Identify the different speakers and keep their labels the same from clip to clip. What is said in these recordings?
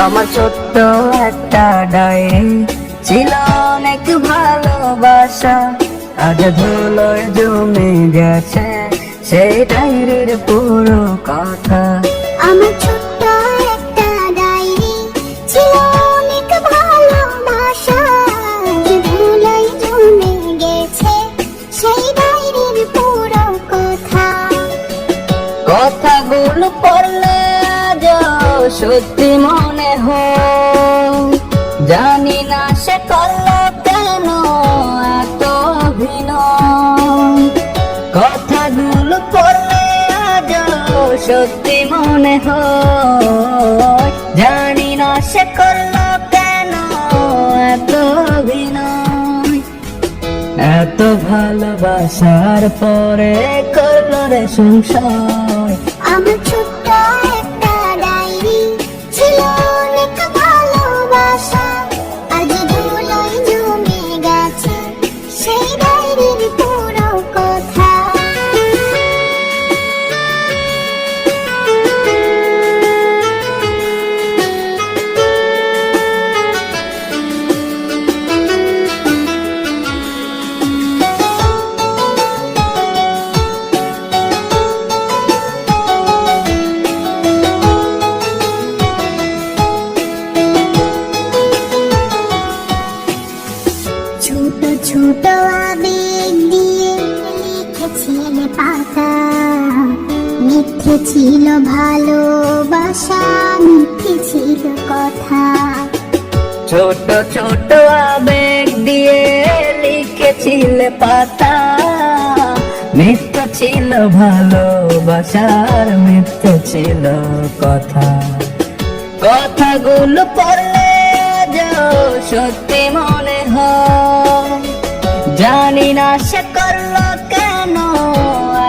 Speaker 1: আমার ছোট্ট একটা ডায়েরি ছিল অনেক ভালোবাসা, আজ ধুলোয় জমে গেছে সেই ডায়েরির পুরো কথা।
Speaker 2: আমার ছোট্ট একটা ডায়েরি ছিল অনেক ভালোবাসা, আজ ধুলোয় জমে গেছে সেই ডায়েরির পুরো কথা।
Speaker 1: কথাগুলো পড়লে আজ সত্যি মনে হয়, জানি না সে করলো কেন এত অভিনয়। কথাগুলো পড়লে আজ সত্যি মনে হয়, জানি না সে করলো কেন এত অভিনয়। এত ভালোবাসার পরে করলো রে সংসার।
Speaker 2: আমার ছোট্ট একটা ডায়েরি ছিল অনেক ভালোবাসা, আজ ধুলোয় জমে গেছে সেই ডায়েরির পুরো কথা। ছোট ছোট আবেগ দিয়ে লিখেছিলে পাতা, মিথ্যে ছিল ভালোবাসা, মিথ্যে ছিল কথা।
Speaker 1: ছোট ছোট আবেগ দিয়ে লিখেছিলে পাতা, মিথ্যা ছিল ভালোবাসার, মিথ্যা ছিল কথা। কথাগুলো পড়লে আজ সত্যি মনে হয়, জানি না সে করলো কেন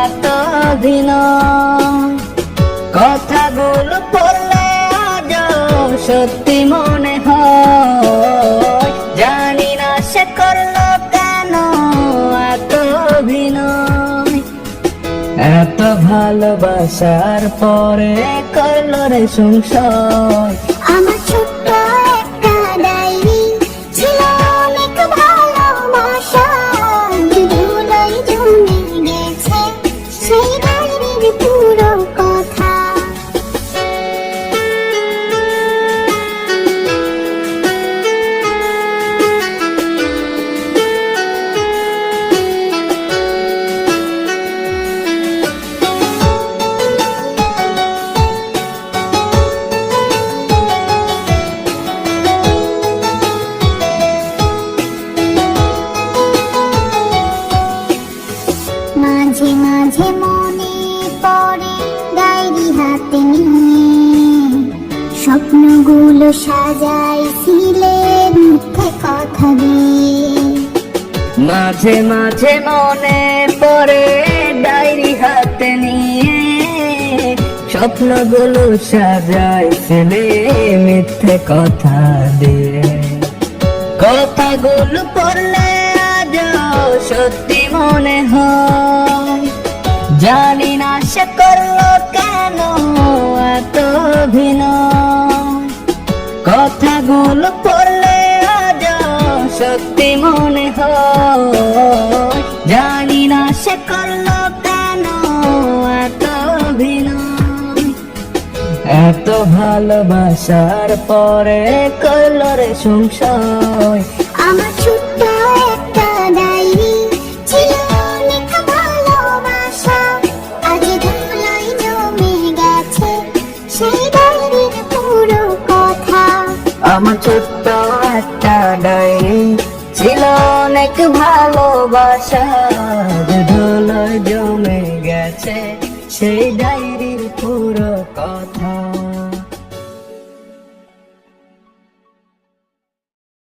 Speaker 1: এত অভিনয়। কথাগুলো পড়লে আজ সত্যি মনে হয়, জানি না সে করলো কেন এত অভিনয়। এত ভালোবাসার পরে করলো রে সংসার।
Speaker 2: আমার ছোট্ট একটা ডায়েরি ছিল অনেক ভালোবাসা, আজ ধুলোয় জমে গেছে সেই ডায়েরির পুরো কথা। মাঝে মাঝে মনে পড়ে ডায়েরি হাতে নিয়ে, স্বপ্নগুলো সাজাইছিলে মিথ্যে কথা দিয়ে।
Speaker 1: মাঝে মাঝে মনে পড়ে ডায়েরি হাতে নিয়ে, স্বপ্নগুলো সাজাইছিলে মিথ্যে কথা দিয়ে। কথাগুলো পড়লে আজ সত্যি মনে হয়, জানি না সে করলো কেন এত অভিনয়। কথাগুলো পড়লে আজ সত্যি মনে হয়, জানি না সে করলো কেন এত অভিনয়। এত ভালোবাসার পরে করলো রে সংসার।
Speaker 2: আমার ছোট্ট একটা ডায়েরি ছিল অনেক ভালোবাসা, আজ ধুলোয় জমে গেছে সেই ডায়েরির পুরো কথা।
Speaker 1: আমার ছোট্ট একটা ডায়েরি ছিল অনেক ভালোবাসা, আজ ধুলোয় জমে গেছে সেই ডায়েরির পুরো কথা।